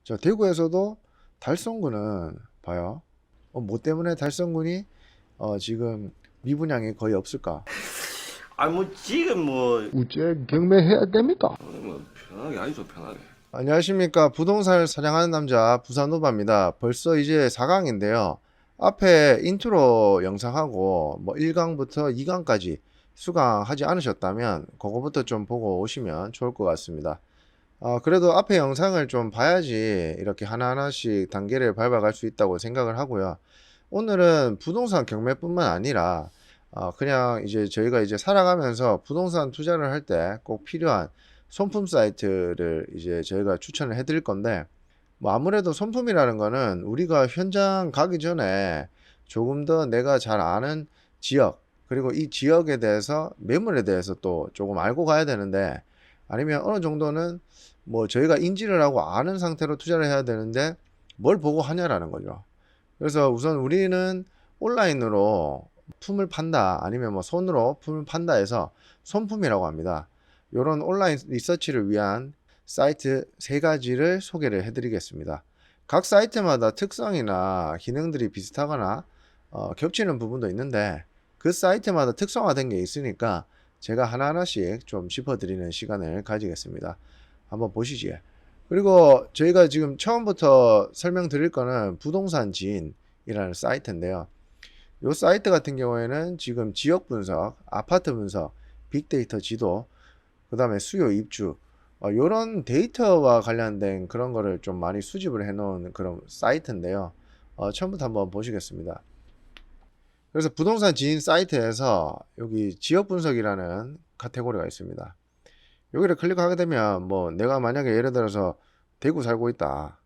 자, 대구에서도 달성군은 봐요. 뭐 때문에 달성군이 지금 미분양이 거의 없을까? 뭐 지금 뭐, 우째 경매해야 됩니까? 뭐 편하게 하죠, 편하게. 안녕하십니까. 부동산을 사냥하는 남자 부산노바입니다. 벌써 이제 4강인데요. 앞에 인트로 영상하고 뭐 1강부터 2강까지 수강하지 않으셨다면 그거부터 좀 보고 오시면 좋을 것 같습니다. 그래도 앞에 영상을 좀 봐야지 이렇게 하나하나씩 단계를 밟아갈 수 있다고 생각을 하고요. 오늘은 부동산 경매뿐만 아니라 그냥 이제 저희가 이제 살아가면서 부동산 투자를 할 때 꼭 필요한 손품 사이트를 이제 저희가 추천을 해드릴 건데, 뭐 아무래도 손품이라는 거는 우리가 현장 가기 전에 조금 더 내가 잘 아는 지역, 그리고 이 지역에 대해서 매물에 대해서 또 조금 알고 가야 되는데, 아니면 어느 정도는 뭐 저희가 인지를 하고 아는 상태로 투자를 해야 되는데 뭘 보고 하냐라는 거죠. 그래서 우선 우리는 온라인으로 품을 판다, 아니면 뭐 손으로 품을 판다 해서 손품이라고 합니다. 이런 온라인 리서치를 위한 사이트 세 가지를 소개를 해드리겠습니다. 각 사이트마다 특성이나 기능들이 비슷하거나 겹치는 부분도 있는데, 그 사이트마다 특성화된 게 있으니까 제가 하나하나씩 좀 짚어드리는 시간을 가지겠습니다. 한번 보시지. 그리고 저희가 지금 처음부터 설명드릴 거는 부동산 지인이라는 사이트인데요. 이 사이트 같은 경우에는 지금 지역 분석, 아파트 분석, 빅데이터 지도, 그 다음에 수요 입주, 이런 데이터와 관련된 그런 거를 좀 많이 수집을 해 놓은 그런 사이트인데요. 처음부터 한번 보시겠습니다. 그래서 부동산 지인 사이트에서 여기 지역 분석이라는 카테고리가 있습니다. 여기를 클릭하게 되면 뭐 내가 만약에 예를 들어서 대구 살고 있다.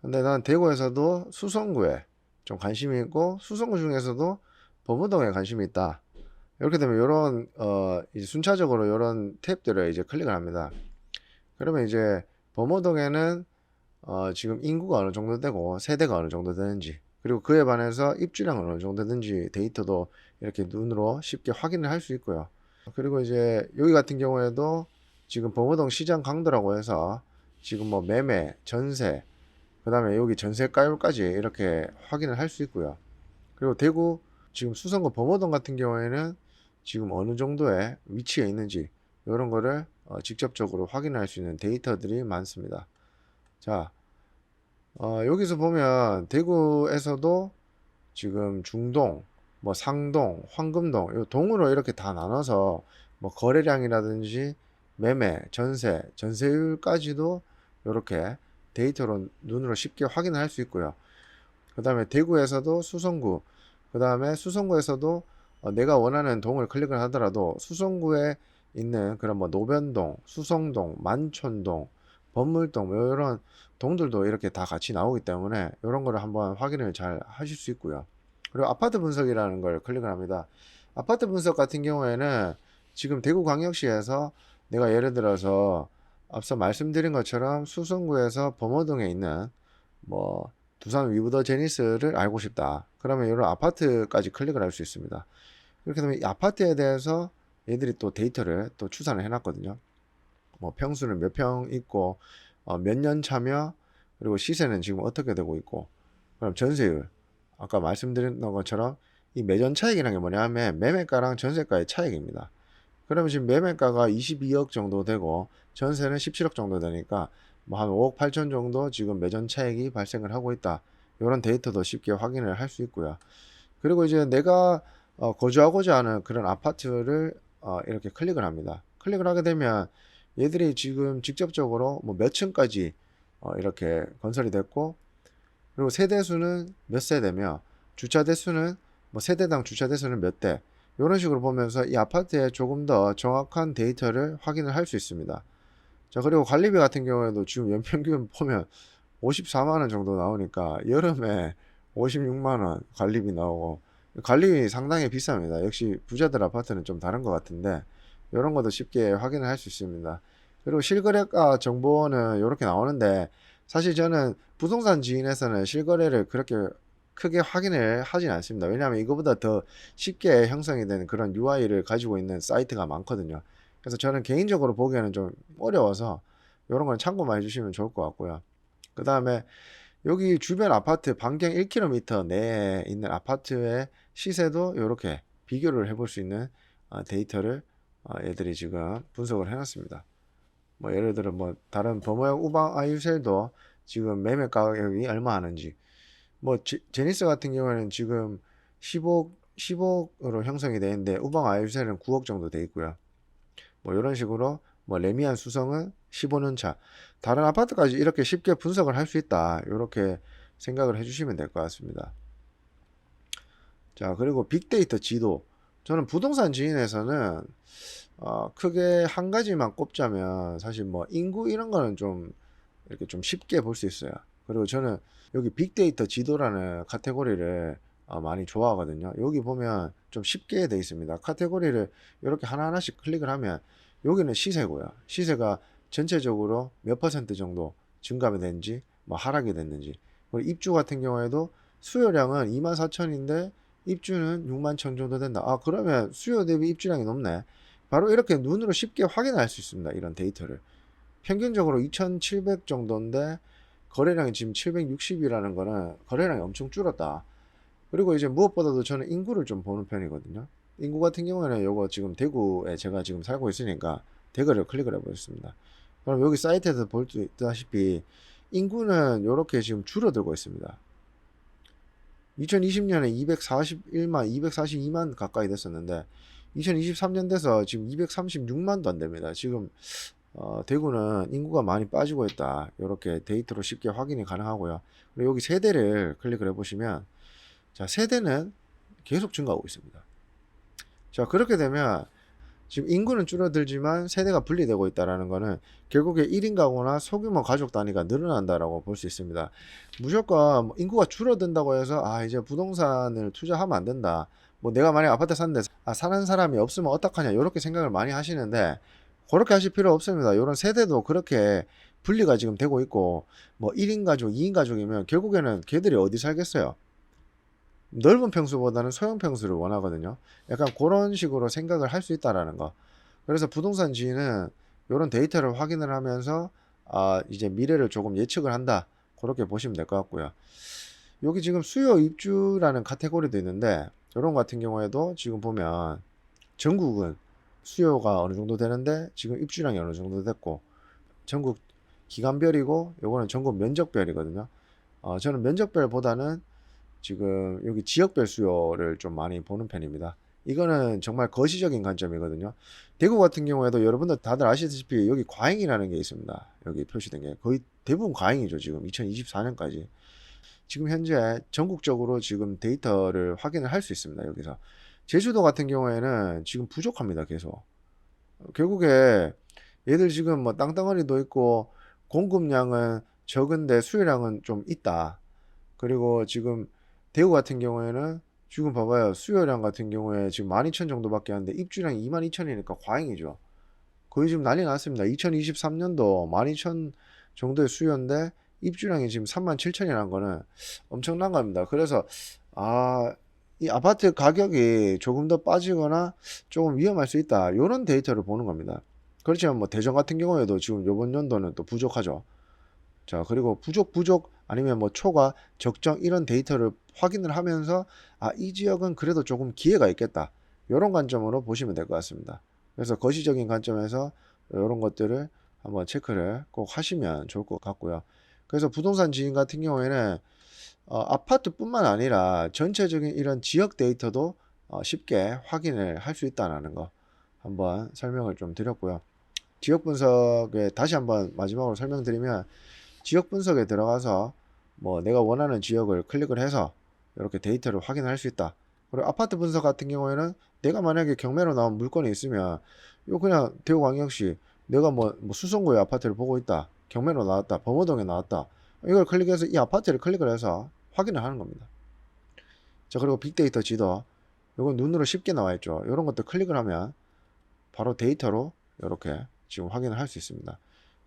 근데 난 대구에서도 수성구에 좀 관심이 있고, 수성구 중에서도 범어동에 관심이 있다. 이렇게 되면 이런 이제 순차적으로 이런 탭들을 이제 클릭을 합니다. 그러면 이제 범어동에는 지금 인구가 어느 정도 되고 세대가 어느 정도 되는지, 그리고 그에 반해서 입주량은 어느 정도 되는지 데이터도 이렇게 눈으로 쉽게 확인을 할 수 있고요. 그리고 이제 여기 같은 경우에도 지금 범어동 시장 강도라고 해서 지금 뭐 매매, 전세, 그 다음에 여기 전세가율까지 이렇게 확인을 할 수 있고요. 그리고 대구 지금 수성구 범어동 같은 경우에는 지금 어느 정도의 위치에 있는지 이런 거를 직접적으로 확인할 수 있는 데이터들이 많습니다. 자, 여기서 보면 대구에서도 지금 중동, 뭐 상동, 황금동, 요 동으로 이렇게 다 나눠서 뭐 거래량이라든지 매매, 전세, 전세율까지도 이렇게 데이터로 눈으로 쉽게 확인을 할 수 있고요. 그 다음에 대구에서도 수성구, 그 다음에 수성구에서도 내가 원하는 동을 클릭을 하더라도 수성구에 있는 그런 뭐 노변동, 수성동, 만촌동, 법물동, 뭐 이런 동들도 이렇게 다 같이 나오기 때문에 이런 거를 한번 확인을 잘 하실 수 있고요. 그리고 아파트 분석이라는 걸 클릭을 합니다. 아파트 분석 같은 경우에는 지금 대구광역시에서 내가 예를 들어서 앞서 말씀드린 것처럼 수성구에서 범어동에 있는 뭐 두산 위브더 제니스를 알고 싶다. 그러면 이런 아파트까지 클릭을 할 수 있습니다. 이렇게 되면 이 아파트에 대해서 얘들이 또 데이터를 또 추산을 해놨거든요. 뭐 평수는 몇 평 있고 몇 년 차며, 그리고 시세는 지금 어떻게 되고 있고, 그럼 전세율, 아까 말씀드린 것처럼 이 매전 차익이라는 게 뭐냐면 매매가랑 전세가의 차익입니다. 그러면 지금 매매가가 22억 정도 되고 전세는 17억 정도 되니까 뭐 한 5억 8천 정도 지금 매전 차익이 발생을 하고 있다. 이런 데이터도 쉽게 확인을 할 수 있고요. 그리고 이제 내가 거주하고자 하는 그런 아파트를 이렇게 클릭을 합니다. 클릭을 하게 되면 얘들이 지금 직접적으로 뭐 몇 층까지 이렇게 건설이 됐고, 그리고 세대수는 몇 세대며 주차 대수는 뭐 세대당 주차 대수는 몇 대, 이런 식으로 보면서 이 아파트에 조금 더 정확한 데이터를 확인을 할 수 있습니다. 자, 그리고 관리비 같은 경우에도 지금 연평균 보면 54만 원 정도 나오니까 여름에 56만 원 관리비 나오고, 관리비 상당히 비쌉니다. 역시 부자들 아파트는 좀 다른 것 같은데 이런 것도 쉽게 확인을 할 수 있습니다. 그리고 실거래가 정보는 이렇게 나오는데, 사실 저는 부동산 지인에서는 실거래를 그렇게 크게 확인을 하진 않습니다. 왜냐하면 이거보다 더 쉽게 형성이 되는 그런 UI를 가지고 있는 사이트가 많거든요. 그래서 저는 개인적으로 보기에는 좀 어려워서 이런 건 참고만 해주시면 좋을 것 같고요. 그 다음에 여기 주변 아파트 반경 1km 내에 있는 아파트의 시세도 이렇게 비교를 해볼 수 있는 데이터를 얘들이 지금 분석을 해놨습니다. 뭐 예를 들어 뭐 다른 범어형 우방 아유셀도 지금 매매 가격이 얼마 하는지, 뭐 제니스 같은 경우에는 지금 10억으로 형성이 되어 있는데 우방 아유셀은 9억 정도 돼 있고요. 뭐 이런 식으로 뭐 레미안 수성은 15년 차, 다른 아파트까지 이렇게 쉽게 분석을 할 수 있다, 이렇게 생각을 해주시면 될 것 같습니다. 자, 그리고 빅데이터 지도. 저는 부동산 지인에서는 크게 한 가지만 꼽자면 사실 뭐 인구 이런 거는 좀 이렇게 좀 쉽게 볼 수 있어요. 그리고 저는 여기 빅데이터 지도라는 카테고리를 많이 좋아하거든요. 여기 보면 좀 쉽게 돼 있습니다. 카테고리를 이렇게 하나하나씩 클릭을 하면 여기는 시세고요. 시세가 전체적으로 몇 퍼센트 정도 증감이 됐는지, 뭐 하락이 됐는지. 그리고 입주 같은 경우에도 수요량은 24,000인데 입주는 61,000 정도 된다. 그러면 수요 대비 입주량이 높네. 바로 이렇게 눈으로 쉽게 확인할 수 있습니다. 이런 데이터를. 평균적으로 2,700 정도인데 거래량이 지금 760이라는 거는 거래량이 엄청 줄었다. 그리고 이제 무엇보다도 저는 인구를 좀 보는 편이거든요. 인구 같은 경우에는 요거 지금 대구에 제가 지금 살고 있으니까 대구를 클릭을 해보겠습니다. 그럼 여기 사이트에서 볼 수 있다시피 인구는 이렇게 지금 줄어들고 있습니다. 2020년에 241만, 242만 가까이 됐었는데 2023년 돼서 지금 236만도 안 됩니다. 지금 대구는 인구가 많이 빠지고 있다, 이렇게 데이터로 쉽게 확인이 가능하고요. 그리고 여기 세대를 클릭을 해보시면, 자, 세대는 계속 증가하고 있습니다. 자, 그렇게 되면 지금 인구는 줄어들지만 세대가 분리되고 있다는 거는 결국에 1인 가구나 소규모 가족 단위가 늘어난다라고 볼 수 있습니다. 무조건 뭐 인구가 줄어든다고 해서 이제 부동산을 투자하면 안 된다, 뭐 내가 만약 아파트 샀는데 사는 사람이 없으면 어떡하냐, 이렇게 생각을 많이 하시는데 그렇게 하실 필요 없습니다. 이런 세대도 그렇게 분리가 지금 되고 있고, 뭐 1인 가족, 2인 가족이면 결국에는 걔들이 어디 살겠어요? 넓은 평수보다는 소형 평수를 원하거든요. 약간 그런 식으로 생각을 할 수 있다라는 거. 그래서 부동산 지인은 이런 데이터를 확인을 하면서 이제 미래를 조금 예측을 한다, 그렇게 보시면 될 것 같고요. 여기 지금 수요 입주라는 카테고리도 있는데 이런 거 같은 경우에도 지금 보면 전국은 수요가 어느 정도 되는데 지금 입주량이 어느 정도 됐고, 전국 기간별이고 요거는 전국 면적별이거든요. 저는 면적별보다는 지금 여기 지역별 수요를 좀 많이 보는 편입니다. 이거는 정말 거시적인 관점이거든요. 대구 같은 경우에도 여러분들 다들 아시다시피 여기 과잉이라는 게 있습니다. 여기 표시된 게 거의 대부분 과잉이죠. 지금 2024년까지. 지금 현재 전국적으로 지금 데이터를 확인을 할 수 있습니다. 여기서. 제주도 같은 경우에는 지금 부족합니다. 계속. 결국에 얘들 지금 뭐 땅덩어리도 있고 공급량은 적은데 수요량은 좀 있다. 그리고 지금 대구 같은 경우에는 지금 봐봐요. 수요량 같은 경우에 지금 12,000 정도밖에 안 되는데 입주량이 22,000이니까 과잉이죠. 거의 지금 난리 났습니다. 2023년도 12,000 정도의 수요인데 입주량이 지금 37,000이라는 거는 엄청난 겁니다. 그래서 이 아파트 가격이 조금 더 빠지거나 조금 위험할 수 있다, 이런 데이터를 보는 겁니다. 그렇지만 뭐 대전 같은 경우에도 지금 이번 연도는 또 부족하죠. 자, 그리고 부족 아니면 뭐 초과 적정 이런 데이터를 확인을 하면서 이 지역은 그래도 조금 기회가 있겠다, 이런 관점으로 보시면 될 것 같습니다. 그래서 거시적인 관점에서 이런 것들을 한번 체크를 꼭 하시면 좋을 것 같고요. 그래서 부동산 지인 같은 경우에는 아파트뿐만 아니라 전체적인 이런 지역 데이터도 쉽게 확인을 할 수 있다는 거 한번 설명을 좀 드렸고요. 지역 분석에 다시 한번 마지막으로 설명드리면, 지역 분석에 들어가서 뭐 내가 원하는 지역을 클릭을 해서 이렇게 데이터를 확인할 수 있다. 그리고 아파트 분석 같은 경우에는 내가 만약에 경매로 나온 물건이 있으면 요 그냥 대구광역시 내가 뭐 수성구의 아파트를 보고 있다, 경매로 나왔다, 범어동에 나왔다, 이걸 클릭해서 이 아파트를 클릭을 해서 확인을 하는 겁니다. 자, 그리고 빅데이터 지도, 이건 눈으로 쉽게 나와 있죠. 이런 것도 클릭을 하면 바로 데이터로 이렇게 지금 확인을 할 수 있습니다.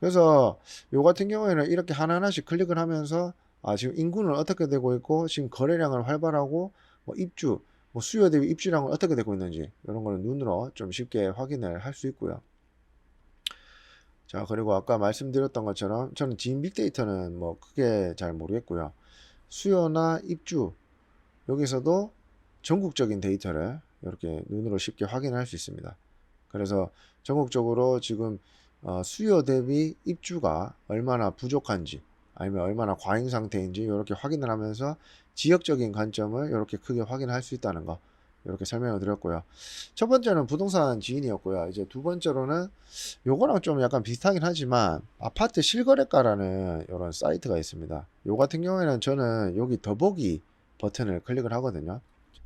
그래서 요 같은 경우에는 이렇게 하나하나씩 클릭을 하면서 지금 인구는 어떻게 되고 있고 지금 거래량을 활발하고 뭐 입주, 뭐 수요 대비 입주량은 어떻게 되고 있는지 이런 거는 눈으로 좀 쉽게 확인을 할 수 있고요. 자, 그리고 아까 말씀드렸던 것처럼 저는 지인 빅데이터는 뭐 크게 잘 모르겠고요. 수요나 입주, 여기서도 전국적인 데이터를 이렇게 눈으로 쉽게 확인할 수 있습니다. 그래서 전국적으로 지금 수요 대비 입주가 얼마나 부족한지 아니면 얼마나 과잉 상태인지 이렇게 확인을 하면서 지역적인 관점을 이렇게 크게 확인할 수 있다는 거 이렇게 설명을 드렸고요. 첫 번째는 부동산 지인이었고요. 이제 두 번째로는 요거랑 좀 약간 비슷하긴 하지만 아파트 실거래가라는 이런 사이트가 있습니다. 요 같은 경우에는 저는 여기 더보기 버튼을 클릭을 하거든요.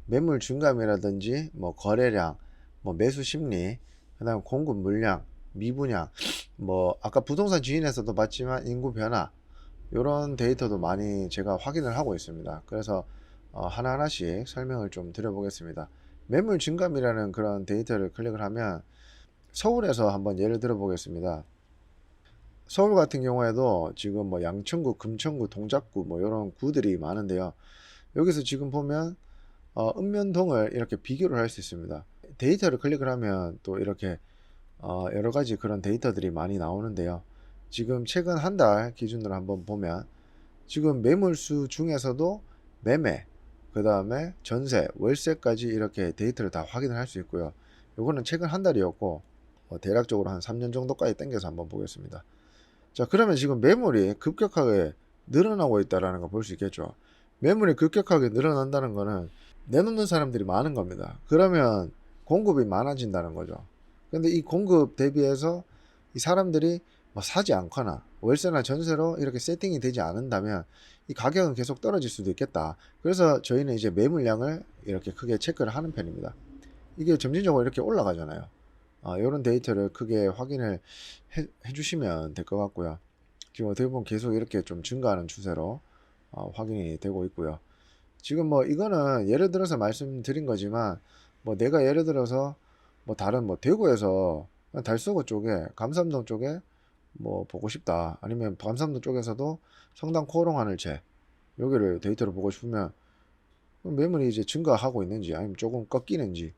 매물 증감이라든지 뭐 거래량, 뭐 매수 심리, 그다음 공급 물량, 미분양, 뭐 아까 부동산 지인에서도 봤지만 인구 변화 이런 데이터도 많이 제가 확인을 하고 있습니다. 그래서 하나하나씩 설명을 좀 드려보겠습니다. 매물 증감이라는 그런 데이터를 클릭을 하면 서울에서 한번 예를 들어 보겠습니다. 서울 같은 경우에도 지금 뭐 양천구, 금천구, 동작구 뭐 이런 구들이 많은데요. 여기서 지금 보면 읍면동을 이렇게 비교를 할 수 있습니다. 데이터를 클릭을 하면 또 이렇게 여러 가지 그런 데이터들이 많이 나오는데요. 지금 최근 한 달 기준으로 한번 보면 지금 매물수 중에서도 매매, 그 다음에 전세, 월세까지 이렇게 데이터를 다 확인을 할 수 있고요. 요거는 최근 한 달이었고 대략적으로 한 3년 정도까지 당겨서 한번 보겠습니다. 자, 그러면 지금 매물이 급격하게 늘어나고 있다는 걸 볼 수 있겠죠. 매물이 급격하게 늘어난다는 거는 내놓는 사람들이 많은 겁니다. 그러면 공급이 많아진다는 거죠. 근데 이 공급 대비해서 이 사람들이 뭐 사지 않거나 월세나 전세로 이렇게 세팅이 되지 않는다면 이 가격은 계속 떨어질 수도 있겠다. 그래서 저희는 이제 매물량을 이렇게 크게 체크를 하는 편입니다. 이게 점진적으로 이렇게 올라가잖아요. 이런 데이터를 크게 확인을 해주시면 될 것 같고요. 지금 어떻게 보면 계속 이렇게 좀 증가하는 추세로 확인이 되고 있고요. 지금 뭐 이거는 예를 들어서 말씀드린 거지만 뭐 내가 예를 들어서 뭐 다른 뭐 대구에서 달서구 쪽에 감삼동 쪽에 뭐 보고 싶다 아니면 감삼동 쪽에서도 성당 코오롱 하늘채 여기를 데이터를 보고 싶으면 매물이 이제 증가하고 있는지 아니면 조금 꺾이는지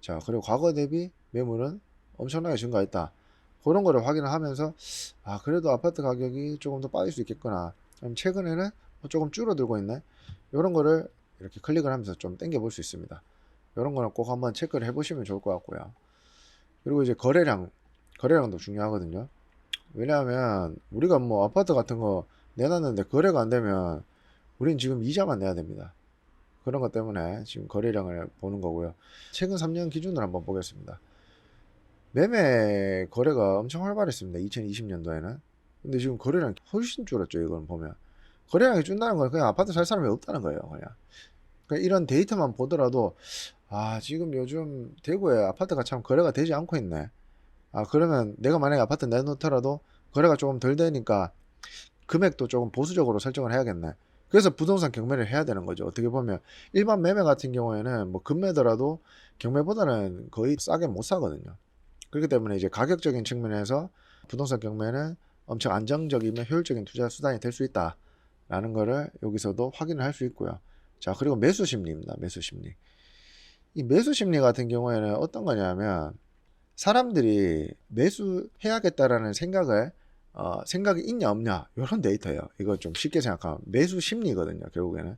자 그리고 과거 대비 매물은 엄청나게 증가했다 그런 거를 확인을 하면서 그래도 아파트 가격이 조금 더 빠질 수 있겠구나 아니면 최근에는 조금 줄어들고 있네 이런 거를 이렇게 클릭을 하면서 좀 당겨 볼 수 있습니다. 이런 거는 꼭 한번 체크를 해 보시면 좋을 것 같고요. 그리고 이제 거래량도 중요하거든요. 왜냐하면 우리가 뭐 아파트 같은 거 내놨는데 거래가 안 되면 우린 지금 이자만 내야 됩니다. 그런 것 때문에 지금 거래량을 보는 거고요. 최근 3년 기준으로 한번 보겠습니다. 매매 거래가 엄청 활발했습니다. 2020년도에는. 근데 지금 거래량 훨씬 줄었죠. 이건 보면. 거래량이 준다는 건 그냥 아파트 살 사람이 없다는 거예요. 그냥. 그러니까 이런 데이터만 보더라도 지금 요즘 대구에 아파트가 참 거래가 되지 않고 있네. 그러면 내가 만약에 아파트 내놓더라도 거래가 조금 덜 되니까 금액도 조금 보수적으로 설정을 해야겠네. 그래서 부동산 경매를 해야 되는 거죠. 어떻게 보면 일반 매매 같은 경우에는 뭐 금매더라도 경매보다는 거의 싸게 못 사거든요. 그렇기 때문에 이제 가격적인 측면에서 부동산 경매는 엄청 안정적이며 효율적인 투자 수단이 될 수 있다라는 거를 여기서도 확인을 할 수 있고요. 자, 그리고 매수 심리입니다. 매수 심리. 이 매수 심리 같은 경우에는 어떤 거냐면 사람들이 매수해야겠다라는 생각이 있냐 없냐 이런 데이터예요. 이거 좀 쉽게 생각하면 매수 심리거든요. 결국에는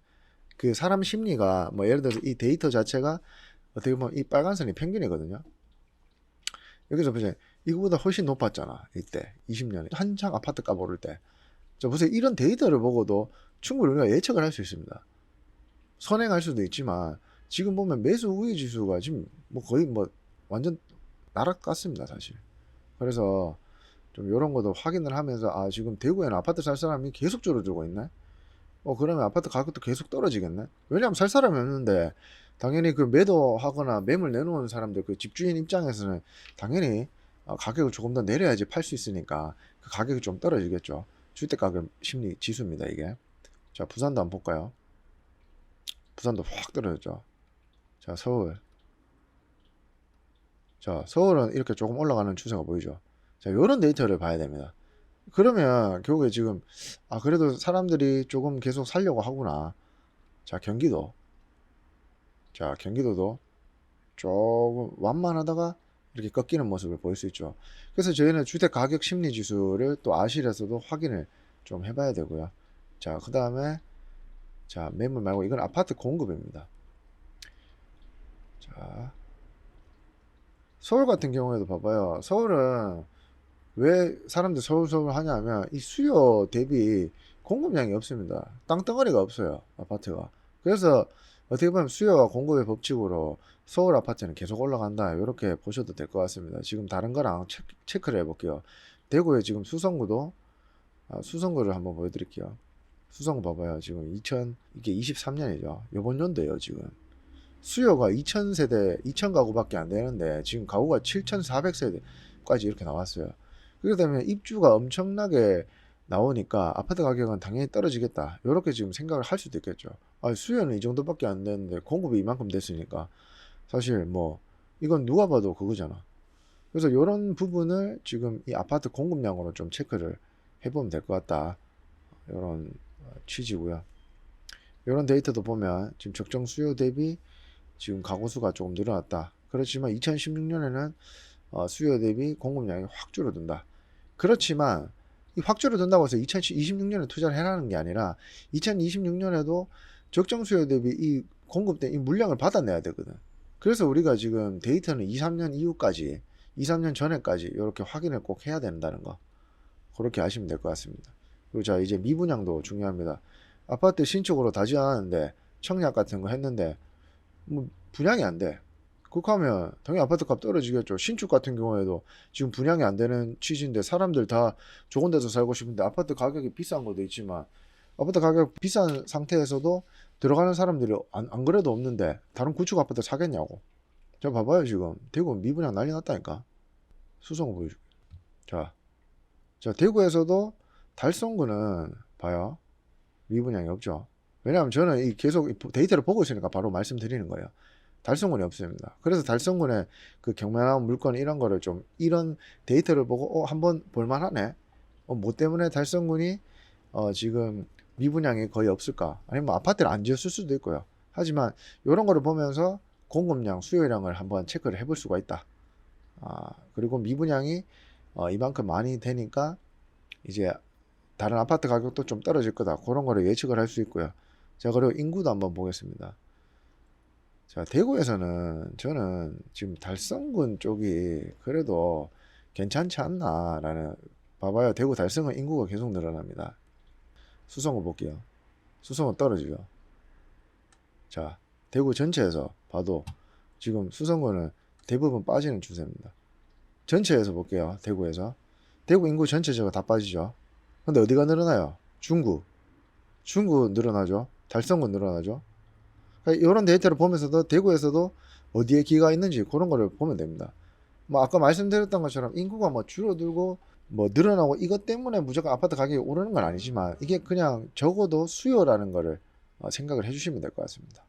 그 사람 심리가 뭐 예를 들어서 이 데이터 자체가 어떻게 보면 이 빨간 선이 평균이거든요. 여기서 보세요. 이거보다 훨씬 높았잖아. 이때 20년에 한창 아파트 값 오를 때. 자, 보세요. 이런 데이터를 보고도 충분히 우리가 예측을 할 수 있습니다. 선행할 수도 있지만 지금 보면 매수 우위 지수가 지금 뭐 거의 뭐 완전 나락같습니다 사실. 그래서 좀 이런 것도 확인을 하면서 지금 대구에는 아파트 살 사람이 계속 줄어들고 있네. 그러면 아파트 가격도 계속 떨어지겠네. 왜냐하면 살 사람이 없는데 당연히 그 매도하거나 매물 내놓은 사람들 그 집주인 입장에서는 당연히 가격을 조금 더 내려야지 팔 수 있으니까 그 가격이 좀 떨어지겠죠. 주택가격 심리 지수입니다 이게. 자, 부산도 한번 볼까요? 부산도 확 떨어졌죠. 자, 서울. 자, 서울은 이렇게 조금 올라가는 추세가 보이죠. 자, 요런 데이터를 봐야 됩니다. 그러면 결국에 지금 그래도 사람들이 조금 계속 살려고 하구나. 자, 경기도. 자, 경기도도 조금 완만하다가 이렇게 꺾이는 모습을 보일 수 있죠. 그래서 저희는 주택 가격 심리 지수를 또 아실에서도 확인을 좀 해봐야 되고요. 자, 그 다음에 자, 매물 말고 이건 아파트 공급입니다. 자, 서울 같은 경우에도 봐봐요. 서울은 왜 사람들 서울 하냐면 이 수요 대비 공급량이 없습니다. 땅덩어리가 없어요, 아파트가. 그래서 어떻게 보면 수요와 공급의 법칙으로 서울 아파트는 계속 올라간다, 이렇게 보셔도 될 것 같습니다. 지금 다른 거랑 체크를 해볼게요. 대구에 지금 수성구도 수성구를 한번 보여드릴게요. 수성구 봐봐요. 지금 이게 23년이죠. 요번 연도예요. 지금 수요가 2000세대 2000가구밖에 안 되는데 지금 가구가 7400세대까지 이렇게 나왔어요. 그러다 보면 입주가 엄청나게 나오니까 아파트 가격은 당연히 떨어지겠다, 이렇게 지금 생각을 할 수도 있겠죠. 수요는 이 정도밖에 안 되는데 공급이 이만큼 됐으니까 사실 뭐 이건 누가 봐도 그거잖아. 그래서 이런 부분을 지금 이 아파트 공급량으로 좀 체크를 해보면 될 것 같다, 이런 취지고요. 이런 데이터도 보면 지금 적정 수요 대비 지금 가구 수가 조금 늘어났다. 그렇지만 2016년에는 수요 대비 공급량이 확 줄어든다. 그렇지만 이 확 줄어든다고 해서 2026년에 투자를 해라는 게 아니라 2026년에도 적정 수요 대비 이 공급된 이 물량을 받아내야 되거든. 그래서 우리가 지금 데이터는 2, 3년 이후까지 2, 3년 전에까지 이렇게 확인을 꼭 해야 된다는 거, 그렇게 아시면 될 것 같습니다. 그리고 자, 이제 미분양도 중요합니다. 아파트 신축으로 다지 않았는데 청약 같은 거 했는데 뭐 분양이 안 돼. 그렇게 하면 당연히 아파트 값 떨어지겠죠. 신축 같은 경우에도 지금 분양이 안 되는 취지인데 사람들 다 좋은 데서 살고 싶은데 아파트 가격이 비싼 것도 있지만 아파트 가격 비싼 상태에서도 들어가는 사람들이 안 그래도 없는데 다른 구축 아파트 사겠냐고. 자, 봐봐요. 지금 대구 미분양 난리 났다니까. 수성구 보여줄게. 자, 대구에서도 달성구는 봐요. 미분양이 없죠. 왜냐하면 저는 계속 데이터를 보고 있으니까 바로 말씀드리는 거예요. 달성군이 없습니다. 그래서 달성군의 그 경매나무 물건 이런 거를 좀 이런 데이터를 보고 한번 볼만하네. 뭐 때문에 달성군이 지금 미분양이 거의 없을까? 아니면 아파트를 안 지었을 수도 있고요. 하지만 이런 거를 보면서 공급량, 수요량을 한번 체크를 해볼 수가 있다. 그리고 미분양이 이만큼 많이 되니까 이제 다른 아파트 가격도 좀 떨어질 거다, 그런 거를 예측을 할 수 있고요. 자, 그리고 인구도 한번 보겠습니다. 자, 대구에서는 저는 지금 달성군 쪽이 그래도 괜찮지 않나 라는, 봐봐요. 대구 달성은 인구가 계속 늘어납니다. 수성구 볼게요. 수성은 떨어지죠. 자, 대구 전체에서 봐도 지금 수성구는 대부분 빠지는 추세입니다. 전체에서 볼게요. 대구에서 대구 인구 전체적으로 다 빠지죠. 근데 어디가 늘어나요? 중구 늘어나죠. 달성군 늘어나죠. 이런 데이터를 보면서도 대구에서도 어디에 기가 있는지 그런 거를 보면 됩니다. 뭐 아까 말씀드렸던 것처럼 인구가 뭐 줄어들고 뭐 늘어나고 이것 때문에 무조건 아파트 가격이 오르는 건 아니지만 이게 그냥 적어도 수요라는 거를 생각을 해주시면 될 것 같습니다.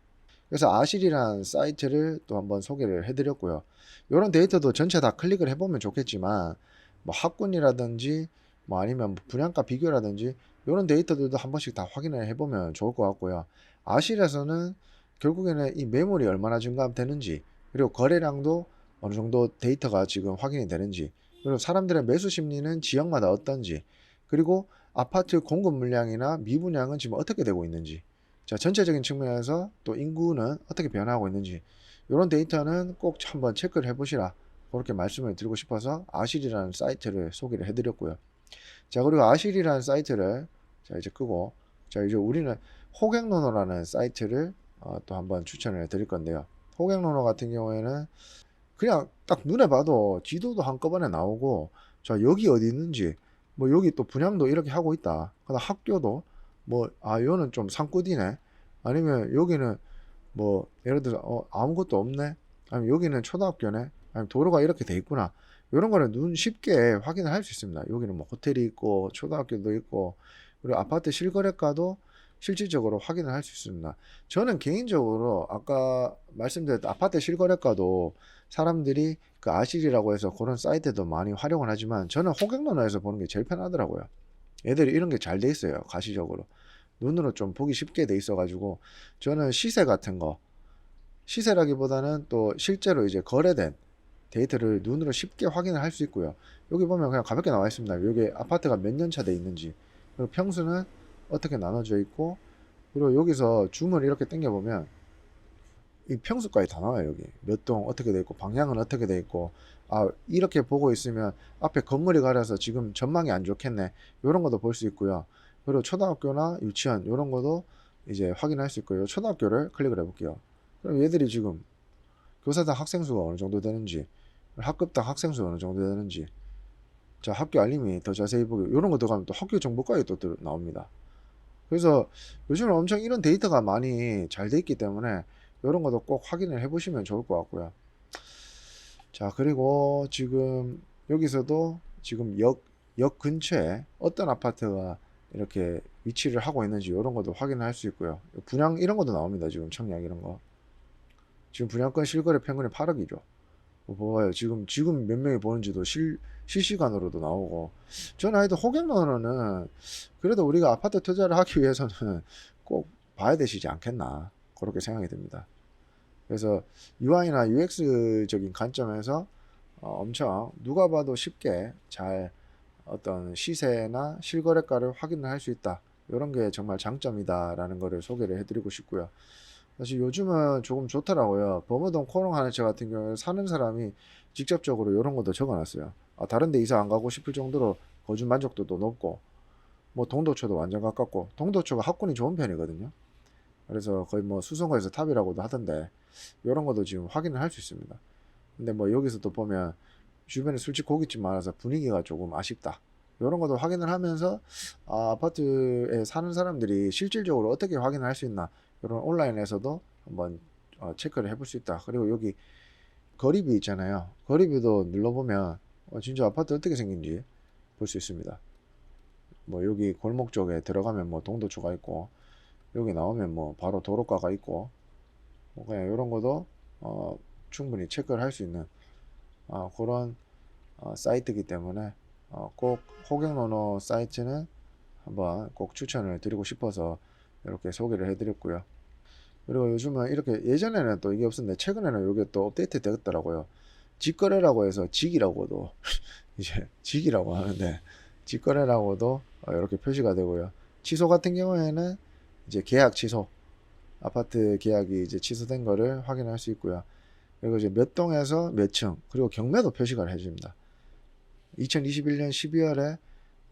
그래서 아실이라는 사이트를 또 한번 소개를 해드렸고요. 이런 데이터도 전체 다 클릭을 해보면 좋겠지만 뭐 학군이라든지 뭐 아니면 분양가 비교라든지 이런 데이터들도 한 번씩 다 확인을 해보면 좋을 것 같고요. 아실에서는 결국에는 이 매물이 얼마나 증가되는지, 그리고 거래량도 어느 정도 데이터가 지금 확인이 되는지, 그리고 사람들의 매수 심리는 지역마다 어떤지, 그리고 아파트 공급 물량이나 미분양은 지금 어떻게 되고 있는지, 자, 전체적인 측면에서 또 인구는 어떻게 변화하고 있는지, 이런 데이터는 꼭 한번 체크를 해보시라, 그렇게 말씀을 드리고 싶어서 아실이라는 사이트를 소개를 해드렸고요. 자, 그리고 아실이라는 사이트를 자 이제 끄고, 자 이제 우리는 호갱노노라는 사이트를 또 한번 추천을 드릴 건데요. 호갱노노 같은 경우에는 그냥 딱 눈에 봐도 지도도 한꺼번에 나오고, 자 여기 어디 있는지, 뭐 여기 또 분양도 이렇게 하고 있다, 그다음 학교도 뭐 이거는 좀 산골이네, 아니면 여기는 뭐 예를 들어 아무것도 없네, 아니면 여기는 초등학교네, 아니면 도로가 이렇게 돼 있구나, 이런 거는 눈 쉽게 확인을 할 수 있습니다. 여기는 뭐 호텔이 있고 초등학교도 있고, 그리고 아파트 실거래가도 실질적으로 확인을 할 수 있습니다. 저는 개인적으로 아까 말씀드렸던 아파트 실거래가도 사람들이 그 아실이라고 해서 그런 사이트도 많이 활용을 하지만 저는 호갱노노에서 보는 게 제일 편하더라고요. 애들이 이런 게 잘 돼 있어요. 가시적으로 눈으로 좀 보기 쉽게 돼 있어 가지고 저는 시세 같은 거, 시세라기보다는 또 실제로 이제 거래된 데이터를 눈으로 쉽게 확인을 할 수 있고요. 여기 보면 그냥 가볍게 나와 있습니다. 여기 아파트가 몇 년 차 돼 있는지, 그리고 평수는 어떻게 나눠져 있고, 그리고 여기서 줌을 이렇게 당겨 보면 이 평수까지 다 나와요. 여기 몇 동 어떻게 돼 있고, 방향은 어떻게 돼 있고, 아 이렇게 보고 있으면 앞에 건물이 가려서 지금 전망이 안 좋겠네, 이런 것도 볼 수 있고요. 그리고 초등학교나 유치원 이런 것도 이제 확인할 수 있고요. 초등학교를 클릭을 해볼게요. 그럼 얘들이 지금 교사당 학생 수가 어느 정도 되는지, 학급당 학생 수가 어느 정도 되는지, 자 학교 알림이 더 자세히 보기, 이런 거 들어가면 또 학교 정보까지 또 나옵니다. 그래서 요즘은 엄청 이런 데이터가 많이 잘 돼 있기 때문에 이런 것도 꼭 확인을 해 보시면 좋을 것 같고요. 자, 그리고 지금 여기서도 지금 역 근처에 어떤 아파트가 이렇게 위치를 하고 있는지 이런 것도 확인할 수 있고요. 분양 이런 것도 나옵니다. 지금 청약 이런 거. 지금 분양권 실거래 평균이 8억이죠. 봐봐요. 지금 몇 명이 보는지도 실시간으로도 나오고. 저는 하여튼 호갱론어는 그래도 우리가 아파트 투자를 하기 위해서는 꼭 봐야 되시지 않겠나, 그렇게 생각이 듭니다. 그래서 UI나 UX적인 관점에서 엄청 누가 봐도 쉽게 잘 어떤 시세나 실거래가를 확인을 할 수 있다, 이런 게 정말 장점이다 라는 거를 소개를 해드리고 싶고요. 사실 요즘은 조금 좋더라고요. 범어동 코롱하늘채 같은 경우에 사는 사람이 직접적으로 이런 것도 적어놨어요. 다른 데 이사 안 가고 싶을 정도로 거주 만족도도 높고, 뭐 동도초도 완전 가깝고, 동도초가 학군이 좋은 편이거든요. 그래서 거의 뭐 수성구에서 탑이라고도 하던데, 이런 것도 지금 확인을 할 수 있습니다. 근데 뭐 여기서 또 보면 주변에 술집 고깃집 많아서 분위기가 조금 아쉽다, 이런 것도 확인을 하면서 아파트에 사는 사람들이 실질적으로 어떻게 확인을 할 수 있나, 이런 온라인에서도 한번 체크를 해볼 수 있다. 그리고 여기 거리뷰 있잖아요. 거리뷰도 눌러보면 진짜 아파트 어떻게 생긴지 볼 수 있습니다. 뭐 여기 골목 쪽에 들어가면 뭐 동도초가 있고, 여기 나오면 뭐 바로 도로가가 있고, 뭐 그냥 이런 것도 충분히 체크를 할 수 있는 그런 사이트이기 때문에 꼭 호갱노노 사이트는 한번 꼭 추천을 드리고 싶어서 이렇게 소개를 해드렸고요. 그리고 요즘은 이렇게, 예전에는 또 이게 없었는데 최근에는 이게 또 업데이트 되었더라고요. 직거래라고 해서 직이라고도 이제 직이라고 하는데, 직거래라고도 이렇게 표시가 되고요. 취소 같은 경우에는 이제 계약 취소, 아파트 계약이 이제 취소된 거를 확인할 수 있고요. 그리고 이제 몇 동에서 몇 층, 그리고 경매도 표시가 해줍니다. 2021년 12월에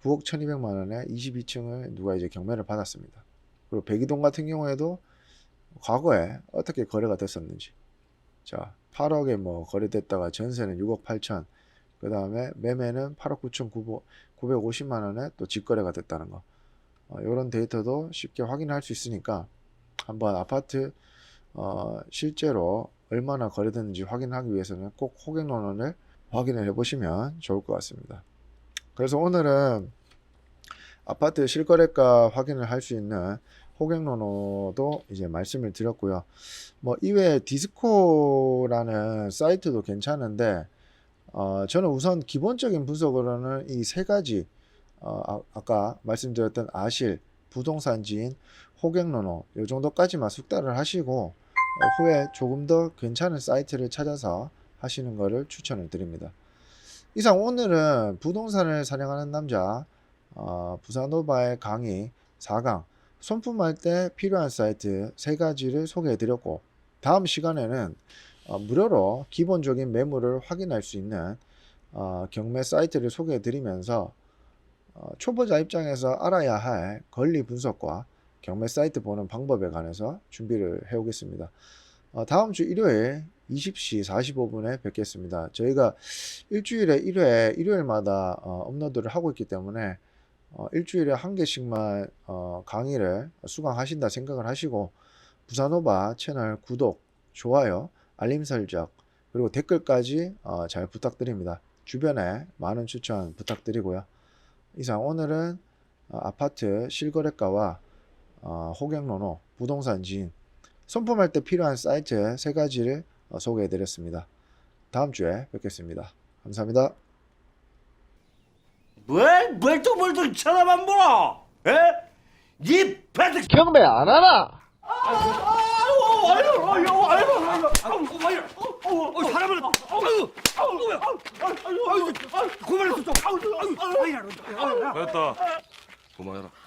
9억 1200만 원에 22층을 누가 이제 경매를 받았습니다. 그리고 백이동 같은 경우에도 과거에 어떻게 거래가 됐었는지, 자 8억에 뭐 거래됐다가 전세는 6억 8천, 그 다음에 매매는 8억 9천 950만 원에 또 직거래가 됐다는 거, 이런 데이터도 쉽게 확인할 수 있으니까 한번 아파트 실제로 얼마나 거래됐는지 확인하기 위해서는 꼭 호갱론원을 확인을 해 보시면 좋을 것 같습니다. 그래서 오늘은 아파트 실거래가 확인을 할 수 있는 호갱노노도 이제 말씀을 드렸고요. 뭐 이외에 디스코라는 사이트도 괜찮은데, 저는 우선 기본적인 분석으로는 이 세 가지, 아까 말씀드렸던 아실, 부동산지인, 호갱노노 이 정도까지만 숙달을 하시고 후에 조금 더 괜찮은 사이트를 찾아서 하시는 것을 추천을 드립니다. 이상 오늘은 부동산을 사냥하는 남자 부사노바의 강의 4강 손품할 때 필요한 사이트 3가지를 소개해 드렸고, 다음 시간에는 무료로 기본적인 매물을 확인할 수 있는 경매 사이트를 소개해 드리면서 초보자 입장에서 알아야 할 권리 분석과 경매 사이트 보는 방법에 관해서 준비를 해 오겠습니다. 다음 주 일요일 20시 45분에 뵙겠습니다. 저희가 일주일에 1회 일요일마다 업로드를 하고 있기 때문에 일주일에 한 개씩만 강의를 수강하신다 생각을 하시고, 부사노바 채널 구독, 좋아요, 알림 설정, 그리고 댓글까지 잘 부탁드립니다. 주변에 많은 추천 부탁드리고요. 이상 오늘은 아파트 실거래가와 호갱노노, 부동산지인, 손품할 때 필요한 사이트 3가지를 소개해 드렸습니다. 다음 주에 뵙겠습니다. 감사합니다. 뭘 또 쳐다만 보라? 에? 니 배드 경매 안 하나? 아유, 사람을, 아유. 고만했어 좀. 됐다. 그만해라.